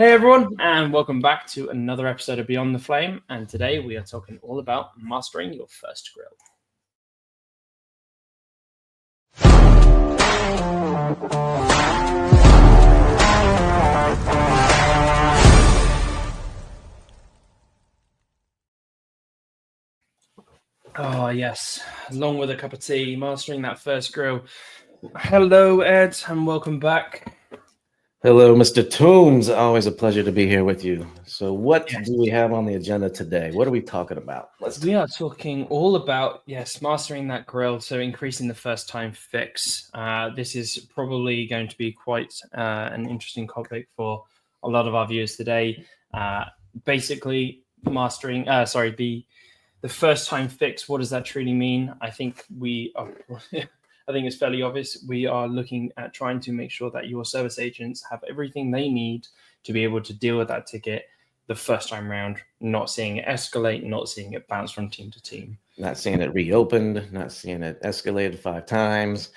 Hey everyone, and welcome back to another episode of Beyond the Flame. And today we are talking all about mastering your first grill. Oh yes, along with a cup of tea, mastering that first grill. Hello Ed, and welcome back. Hello, Mr. Toombs. Always a pleasure to be here with you. So, what Yes. do we have on the agenda today? What are we talking about? We are talking all about, mastering that grill, so increasing the first time fix. This is probably going to be quite an interesting topic for a lot of our viewers today. Basically, mastering, the first time fix. What does that truly mean? I think we are. I think it's fairly obvious. We are looking at trying to make sure that your service agents have everything they need to be able to deal with that ticket the first time round, not seeing it escalate, not seeing it bounce from team to team. Not seeing it reopened, not seeing it escalated 5 times.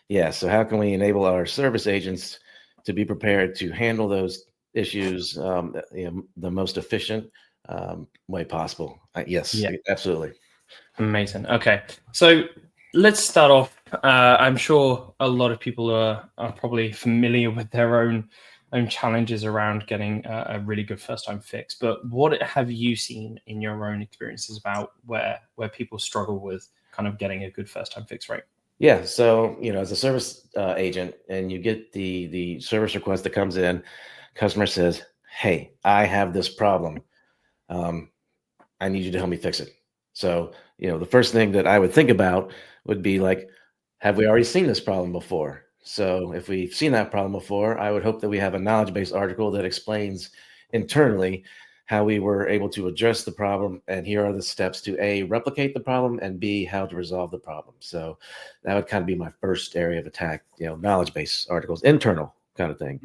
Yeah, so how can we enable our service agents to be prepared to handle those issues the most efficient way possible? Yes, Yeah. absolutely. Amazing. Okay, so let's start off. I'm sure a lot of people are probably familiar with their own challenges around getting a really good first time fix. But what have you seen in your own experiences about where people struggle with kind of getting a good first time fix rate? Yeah, so as a service agent, and you get the service request that comes in, customer says, "Hey, I have this problem. Um, I need you to help me fix it." So, the first thing that I would think about would be like, have we already seen this problem before? So, if we've seen that problem before, I would hope that we have a knowledge base article that explains internally how we were able to address the problem. And here are the steps to A, replicate the problem, and B, how to resolve the problem. So, that would kind of be my first area of attack, knowledge base articles, internal kind of thing.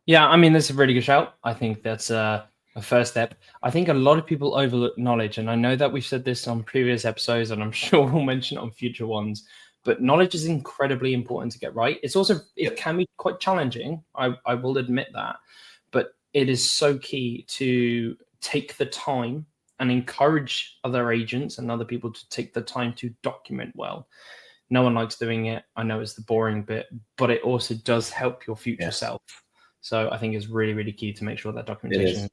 Yeah. I mean, that's a really good shout. I think that's a first step. I think a lot of people overlook knowledge, and I know that we've said this on previous episodes, and I'm sure we'll mention it on future ones. But knowledge is incredibly important to get right. It can be quite challenging. I will admit that, but it is so key to take the time and encourage other agents and other people to take the time to document well. No one likes doing it. I know it's the boring bit, but it also does help your future self. So I think it's really, really key to make sure that It documentation. is.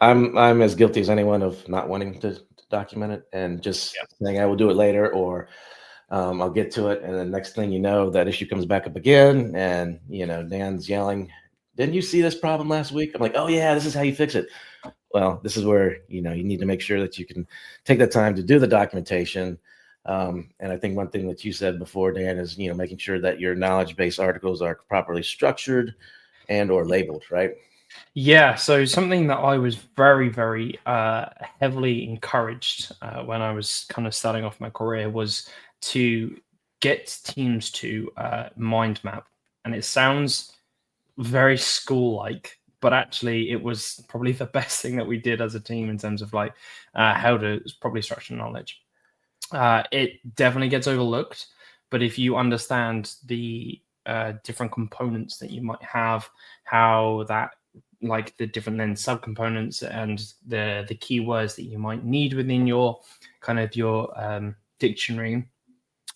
I'm as guilty as anyone of not wanting to document it and just saying I will do it later, or I'll get to it, and the next thing you know, that issue comes back up again, and Dan's yelling, "Didn't you see this problem last week?" I'm like, "Oh yeah, this is how you fix it." Well, this is where you need to make sure that you can take that time to do the documentation. And I think one thing that you said before, Dan, is making sure that your knowledge base articles are properly structured and or labeled, right? Yeah, so something that I was very, very heavily encouraged when I was kind of starting off my career was to get teams to mind map. And it sounds very school-like, but actually it was probably the best thing that we did as a team in terms of like how to probably structure knowledge. It definitely gets overlooked, but if you understand the different components that you might have, how that like the different then subcomponents and the keywords that you might need within your kind of your dictionary,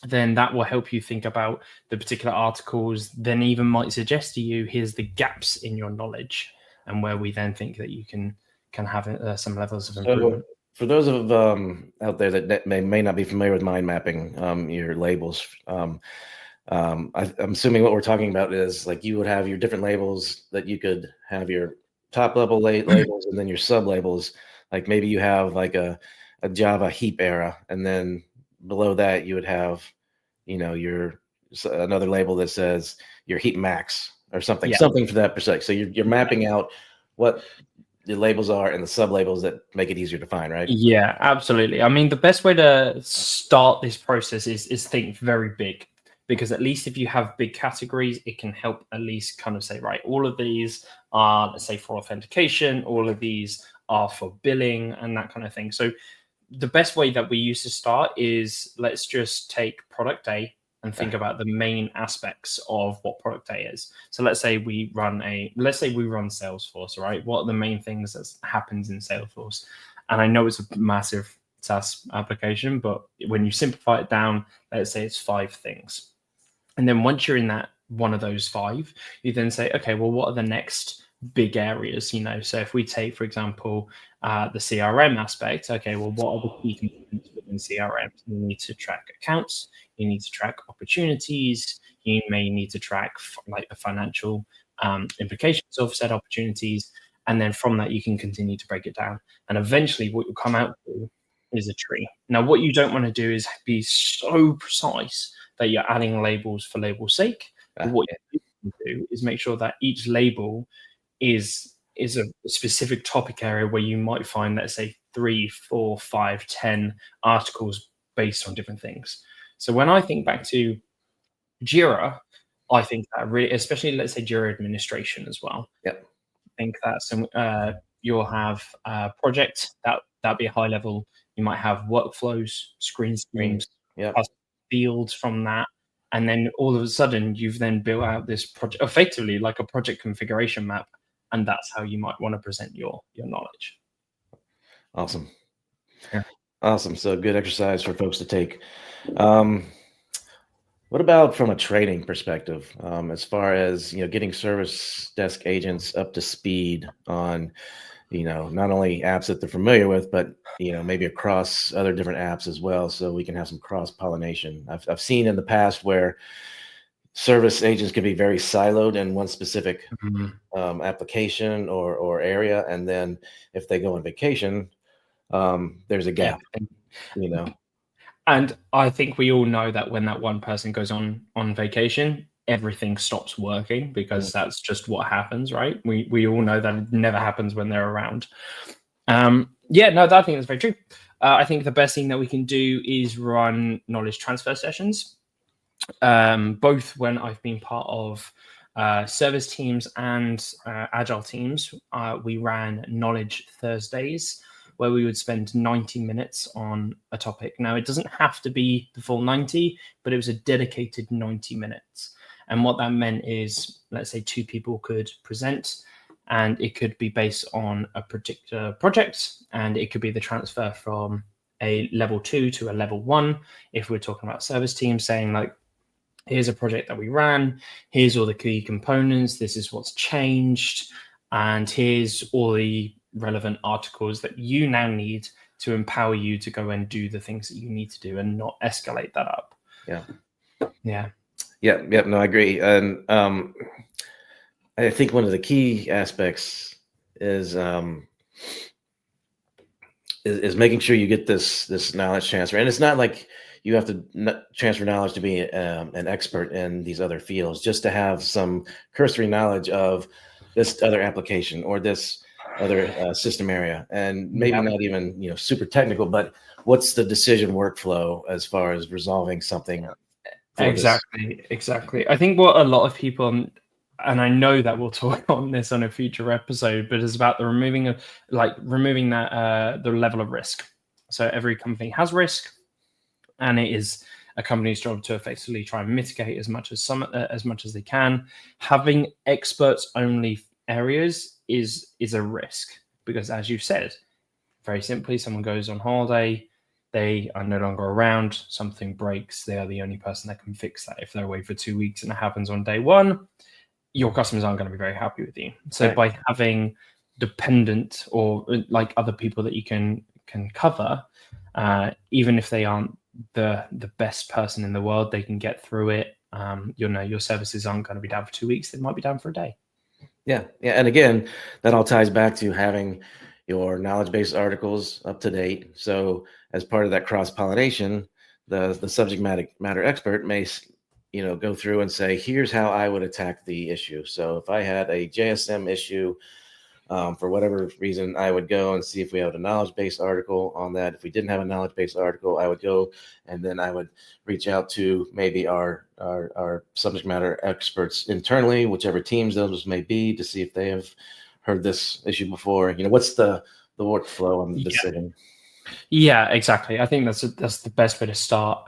then that will help you think about the particular articles, then even might suggest to you, here's the gaps in your knowledge, and where we then think that you can have some levels of improvement. So for those of out there that may not be familiar with mind mapping, your labels, I'm assuming what we're talking about is like you would have your different labels that you could have your top level labels and then your sub labels. Like maybe you have like a Java heap era, and then below that you would have your another label that says your heap max or something, Yeah. something for that perspective. So you're mapping out what the labels are and the sub labels that make it easier to find, right? Yeah, absolutely. I mean, the best way to start this process is think very big, because at least if you have big categories, it can help at least kind of say, right, all of these are, let's say, for authentication, all of these are for billing and that kind of thing. So the best way that we used to start is let's just take product A and think about the main aspects of what product A is. So let's say we run Salesforce, right? What are the main things that happens in Salesforce? And I know it's a massive SaaS application, but when you simplify it down, let's say it's 5 things. And then once you're in that one of those 5, you then say, okay, well, what are the next big areas? So if we take, for example, the CRM aspect, okay, well, what are the key components within CRM? You need to track accounts, you need to track opportunities, you may need to track like the financial implications of said opportunities, and then from that you can continue to break it down, and eventually what you'll come out to is a tree. Now, what you don't want to do is be so precise that you're adding labels for label's sake. But what you can do is make sure that each label is a specific topic area where you might find, let's say, 3, 4, 5, 10 articles based on different things. So when I think back to Jira, I think that really, especially let's say Jira administration as well. Yep. I think that you'll have a project that'd be a high level. You might have workflows, screen streams, fields from that. And then all of a sudden, you've then built out this project, effectively like a project configuration map. And that's how you might want to present your knowledge. Awesome. Yeah. Awesome. So good exercise for folks to take. What about from a training perspective, as far as, getting service desk agents up to speed on, not only apps that they're familiar with, but, maybe across other different apps as well, so we can have some cross-pollination. I've seen in the past where service agents can be very siloed in one specific application or area, and then if they go on vacation, there's a gap, And I think we all know that when that one person goes on vacation, everything stops working, because that's just what happens, right? We all know that it never happens when they're around. I think that's very true. I think the best thing that we can do is run knowledge transfer sessions, both when I've been part of service teams and agile teams. We ran Knowledge Thursdays, where we would spend 90 minutes on a topic. Now, it doesn't have to be the full 90, but it was a dedicated 90 minutes. And what that meant is, let's say 2 people could present, and it could be based on a particular project, and it could be the transfer from a level 2 to a level 1. If we're talking about service teams, saying like, here's a project that we ran, here's all the key components, this is what's changed, and here's all the relevant articles that you now need to empower you to go and do the things that you need to do and not escalate that up. Yeah. No, I agree. And I think one of the key aspects is making sure you get this knowledge transfer. And it's not like you have to transfer knowledge to be an expert in these other fields, just to have some cursory knowledge of this other application or this other system area, and maybe not even super technical, but what's the decision workflow as far as resolving something? Exactly. I think what a lot of people, and I know that we'll talk on this on a future episode, but it's about the removing that the level of risk. So every company has risk, and it is a company's job to effectively try and mitigate as much as they can. Having experts only areas is a risk, because, as you said, very simply, someone goes on holiday, they are no longer around, something breaks, they are the only person that can fix that. If they're away for 2 weeks and it happens on day 1, your customers aren't going to be very happy with you. So by having dependent or like other people that you can cover, even if they aren't the best person in the world, they can get through it. Your services aren't going to be down for 2 weeks, they might be down for a day. Yeah. And again, that all ties back to having your knowledge-based articles up to date. So as part of that cross-pollination, the subject matter expert may go through and say, here's how I would attack the issue. So if I had a JSM issue, for whatever reason, I would go and see if we have a knowledge-based article on that. If we didn't have a knowledge-based article, I would go and then I would reach out to maybe our subject matter experts internally, whichever teams those may be, to see if they have heard this issue before. What's the workflow on the decision? Yeah, exactly. I think that's the best way to start.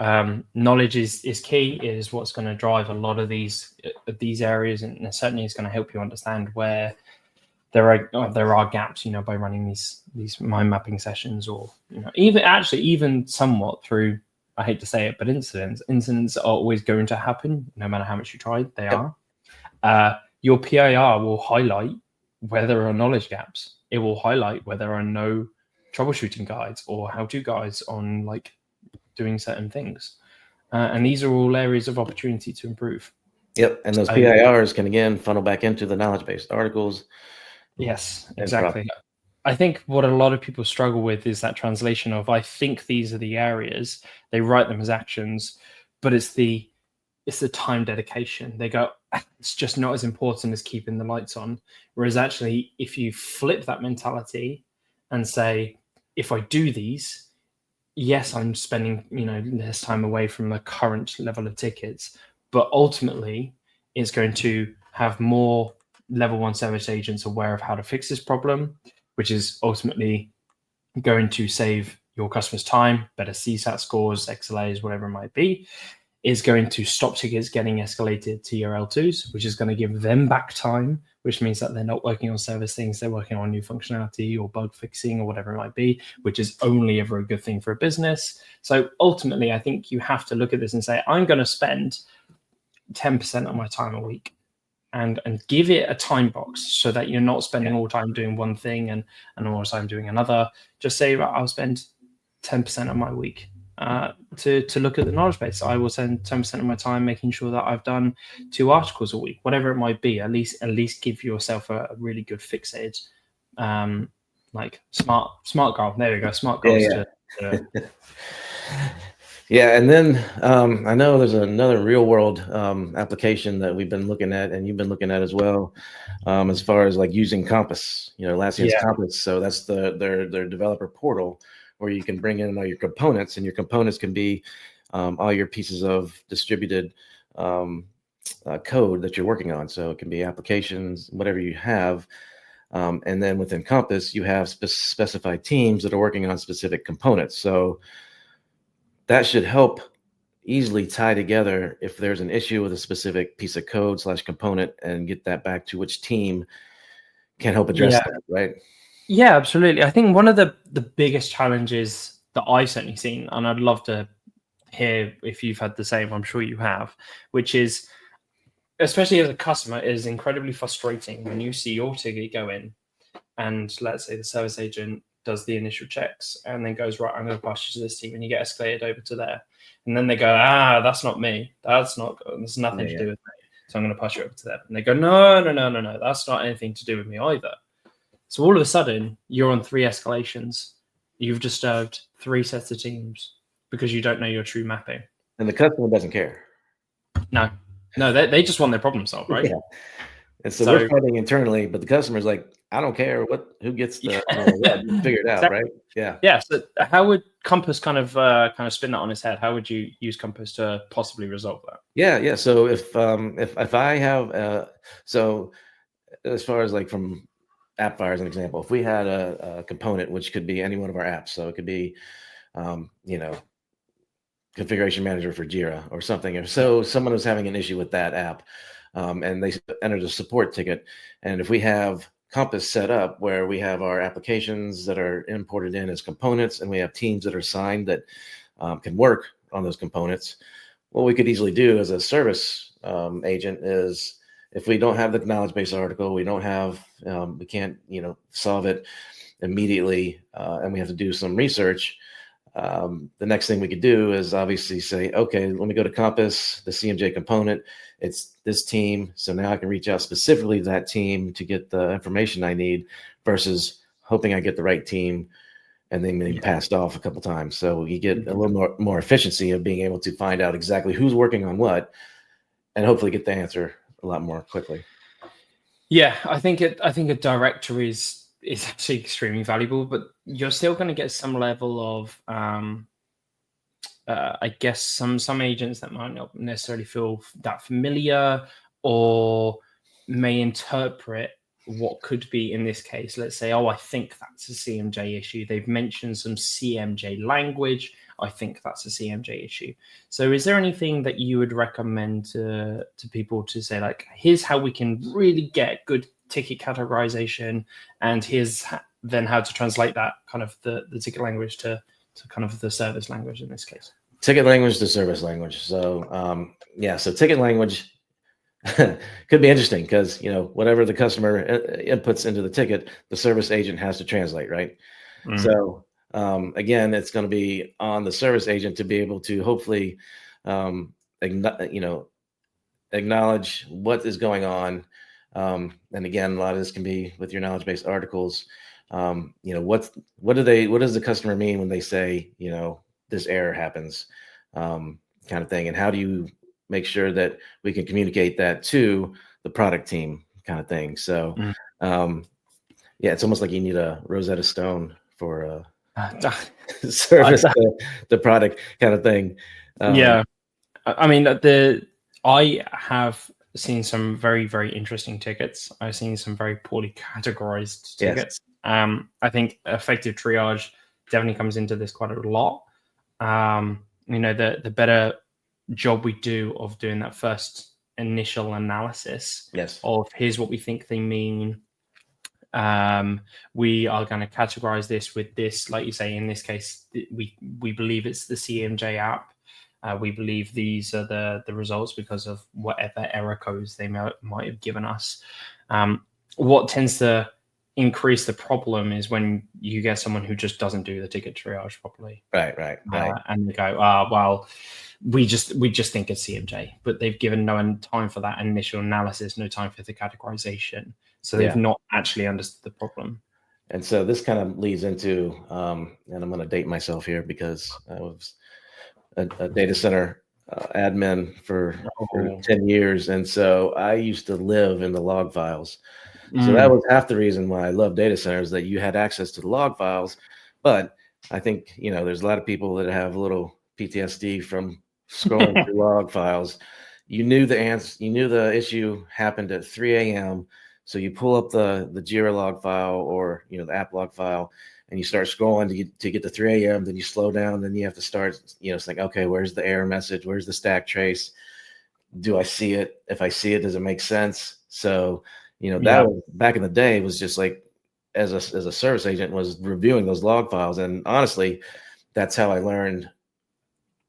Knowledge is key. It is what's going to drive a lot of these areas, and it certainly is going to help you understand where there are gaps. By running these mind mapping sessions, or even somewhat through. I hate to say it, but incidents are always going to happen, no matter how much you try. They Yep. are. Your PIR will highlight where there are knowledge gaps. It will highlight where there are no troubleshooting guides or how-to guides on doing certain things. And these are all areas of opportunity to improve. Yep. And those PIRs can again funnel back into the knowledge-based articles. Yes, exactly. I think what a lot of people struggle with is that translation of, I think these are the areas. They write them as actions, but it's the time dedication. They go, it's just not as important as keeping the lights on. Whereas actually, if you flip that mentality and say, if I do these, yes, I'm spending less time away from the current level of tickets, but ultimately, it's going to have more level 1 service agents aware of how to fix this problem, which is ultimately going to save your customers time, better CSAT scores, XLAs, whatever it might be, is going to stop tickets getting escalated to your L2s, which is going to give them back time, which means that they're not working on service things, they're working on new functionality or bug fixing or whatever it might be, which is only ever a good thing for a business. So ultimately, I think you have to look at this and say, I'm going to spend 10% of my time a week and give it a time box so that you're not spending all time doing one thing and all time doing another. Just say, right, I'll spend 10% of my week to look at the knowledge base. I will spend 10% of my time making sure that I've done 2 articles a week, whatever it might be. At least give yourself a really good fixated, smart goal. There we go, smart goals. Yeah. Yeah, and then I know there's another real world application that we've been looking at, and you've been looking at as well, as far as like using Compass. Atlassian's Compass. So that's their developer portal where you can bring in all your components, and your components can be all your pieces of distributed code that you're working on. So it can be applications, whatever you have. And then within Compass, you have specified teams that are working on specific components. So that should help easily tie together if there's an issue with a specific piece of code / component, and get that back to which team can help address that, right? Yeah, absolutely. I think one of the biggest challenges that I've certainly seen, and I'd love to hear if you've had the same, I'm sure you have, which is, especially as a customer, it is incredibly frustrating when you see your ticket go in and let's say the service agent does the initial checks and then goes, right, I'm going to pass you to this team, and you get escalated over to there. And then they go, that's not me. That's not good. There's nothing to do with me. So I'm going to pass you over to them. And they go, no. That's not anything to do with me either. So all of a sudden, you're on 3 escalations. You've disturbed 3 sets of teams because you don't know your true mapping. And the customer doesn't care. No, they just want their problem solved, right? Yeah. And so we're fighting internally, but the customer's like, I don't care who gets the figure it out, right? Yeah. Yeah. So how would Compass kind of spin that on its head? How would you use Compass to possibly resolve that? Yeah. So if I have so as far as like from Appfire as an example, if we had a component which could be any one of our apps, so it could be configuration manager for Jira or something. If so, someone was having an issue with that app, and they entered a support ticket. And if we have Compass set up where we have our applications that are imported in as components, and we have teams that are assigned that can work on those components, what we could easily do as a service agent is, if we don't have the knowledge base article, we can't solve it immediately, and we have to do some research. The next thing we could do is obviously say, okay, let me go to Compass, the CMJ component. It's this team. So now I can reach out specifically to that team to get the information I need, versus hoping I get the right team and then being passed off a couple of times. So you get a little more efficiency of being able to find out exactly who's working on what, and hopefully get the answer a lot more quickly. Yeah, I think a directory is actually extremely valuable, but you're still going to get some level of, I guess, some agents that might not necessarily feel that familiar, or may interpret what could be in this case. Let's say, oh, I think that's a CMJ issue. They've mentioned some CMJ language. I think that's a CMJ issue. So is there anything that you would recommend to people to say, like, here's how we can really get good ticket categorization, and here's then how to translate that kind of the ticket language to kind of the service language in this case? Ticket language to service language. So so ticket language could be interesting because whatever the customer inputs into the ticket, the service agent has to translate, right? So again, it's going to be on the service agent to be able to hopefully acknowledge what is going on. And again, a lot of this can be with your knowledge-based articles. What does the customer mean when they say, this error happens, kind of thing, and how do you make sure that we can communicate that to the product team, kind of thing. So, it's almost like you need a Rosetta Stone for service the product, kind of thing. I mean, I have seen some very, very interesting tickets. I've seen some very poorly categorized tickets. Yes. I think effective triage definitely comes into this quite a lot. The better job we do of doing that first initial analysis of here's what we think they mean. We are going to categorize this with this, like you say, in this case, we believe it's the CMJ app. We believe these are the results because of whatever error codes they might have given us. What tends to increase the problem is when you get someone who just doesn't do the ticket triage properly. Right. And they go, well, we just think it's CMJ, but they've given no time for that initial analysis, no time for the categorization. So they've not actually understood the problem. And so this kind of leads into, and I'm going to date myself here because I was a data center admin for 10 years. And so I used to live in the log files. So that was half the reason why I love data centers, that you had access to the log files. But I think, there's a lot of people that have a little PTSD from scrolling through log files. You knew the answer, you knew the issue happened at 3 a.m. So you pull up the Jira log file or, the app log file, and you start scrolling to get to 3 a.m. Then you slow down. Then you have to start, think, okay, where's the error message? Where's the stack trace? Do I see it? If I see it, does it make sense? So, that was, back in the day, was just like, as a service agent, was reviewing those log files. And honestly, that's how I learned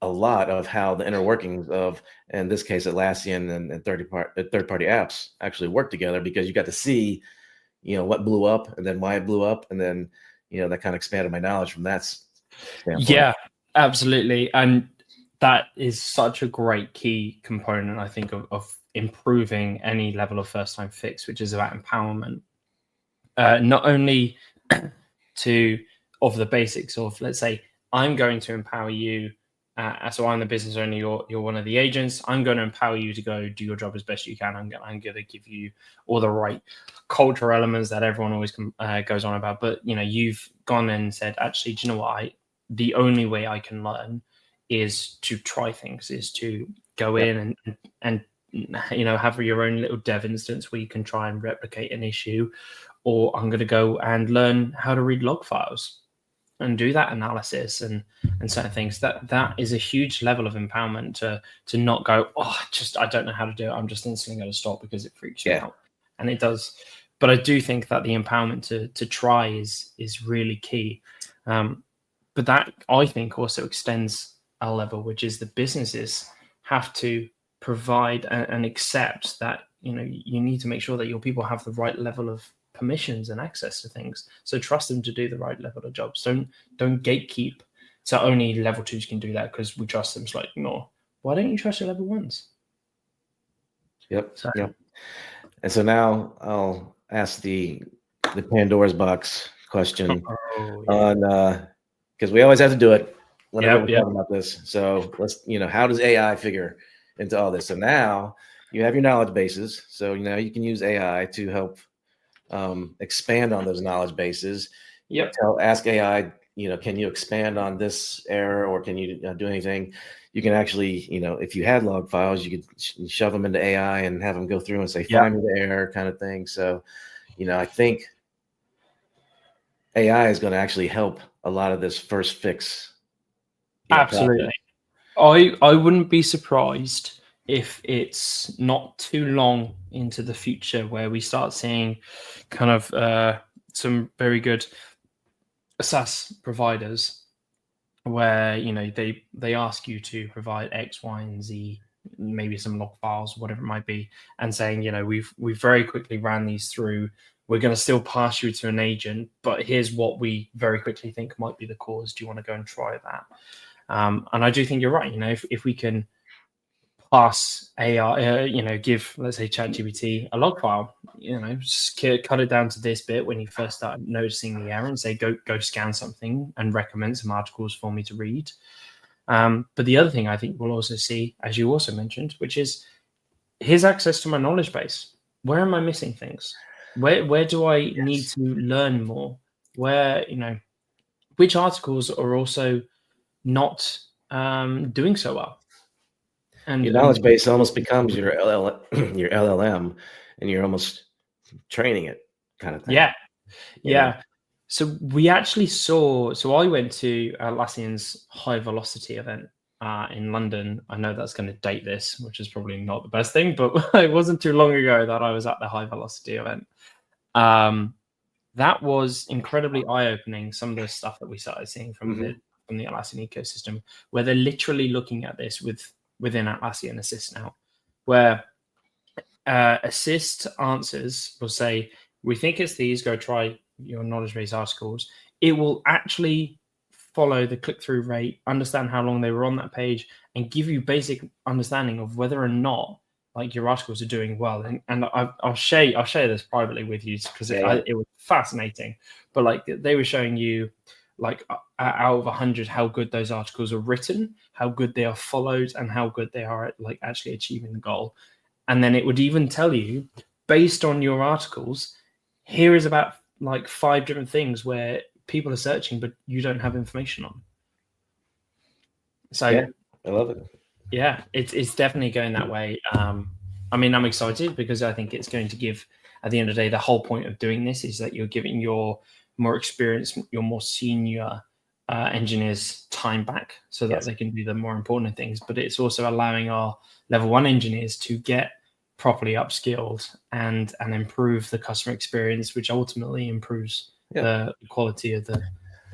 a lot of how the inner workings of, in this case, Atlassian and third-party apps actually work together, because you got to see, what blew up and then why it blew up. And then, that kind of expanded my knowledge from that standpoint. Yeah, absolutely. And that is such a great key component, I think, of improving any level of first-time fix, which is about empowerment. Not only of the basics of, let's say, I'm going to empower you. So I'm the business owner, you're one of the agents. I'm going to empower you to go do your job as best you can. I'm going to give you all the right cultural elements that everyone always goes on about. But, you've gone and said, actually, do you know what? The only way I can learn is to try things, is to go in and have your own little dev instance where you can try and replicate an issue, or I'm going to go and learn how to read log files and do that analysis and certain things. That is a huge level of empowerment to not go, I don't know how to do it, I'm just instantly going to stop because it freaks you out. And it does. But I do think that the empowerment to try is really key. But that, I think, also extends a level, which is the businesses have to provide and accept that you need to make sure that your people have the right level of permissions and access to things. So trust them to do the right level of jobs. Don't gatekeep. So only level 2s can do that because we trust them slightly more. Why don't you trust your level 1s? Yep. And so now I'll ask the Pandora's box question on, because we always have to do it whenever we're talking about this. So let's, how does AI figure into all this? So now you have your knowledge bases. So now you can use AI to help expand on those knowledge bases. Ask AI, can you expand on this error, or can you do anything? You can actually, if you had log files, you could shove them into AI and have them go through and say, find me the error, kind of thing. So, I think AI is going to actually help a lot of this first fix. Absolutely. I wouldn't be surprised if it's not too long into the future where we start seeing kind of some very good SaaS providers where they ask you to provide X, Y, and Z, maybe some log files, whatever it might be, and saying, we've very quickly ran these through. We're going to still pass you to an agent, but here's what we very quickly think might be the cause. Do you want to go and try that? And I do think you're right. If we can pass AI, give, let's say, ChatGPT a log file, just cut it down to this bit when you first start noticing the error, and say, go scan something and recommend some articles for me to read. But the other thing I think we'll also see, as you also mentioned, which is here's access to my knowledge base. Where am I missing things? Where do I need to learn more? Where, which articles are also not doing so well? And your knowledge base almost becomes your your LLM, and you're almost training it, kind of thing. Yeah. So we actually saw. So I went to Atlassian's High Velocity event in London. I know that's going to date this, which is probably not the best thing, but it wasn't too long ago that I was at the High Velocity event. That was incredibly eye-opening. Some of the stuff that we started seeing from the Atlassian ecosystem, where they're literally looking at this within Atlassian Assist now, where Assist answers will say, we think it's these, go try your knowledge base articles. It will actually follow the click-through rate, understand how long they were on that page, and give you basic understanding of whether or not like your articles are doing well. And I'll share this privately with you because it was fascinating. But like they were showing you like out of 100 how good those articles are written, how good they are followed, and how good they are at like actually achieving the goal. And then it would even tell you, based on your articles, here is about like 5 different things where people are searching, but you don't have information on. So yeah, I love it. Yeah, it's definitely going that way. I mean, I'm excited because I think it's going to give, at the end of the day, the whole point of doing this is that you're giving your more experienced, your more senior engineers time back so that they can do the more important things. But it's also allowing our level 1 engineers to get properly upskilled and improve the customer experience, which ultimately improves the quality of the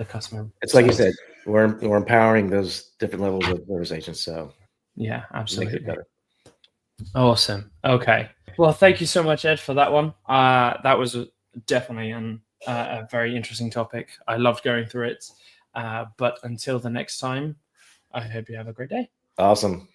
customer. It's like you said, we're empowering those different levels of service agents. So yeah, absolutely. Make it better. Awesome. Okay. Well, thank you so much, Ed, for that one. That was definitely a very interesting topic. I loved going through it. But until the next time, I hope you have a great day. Awesome.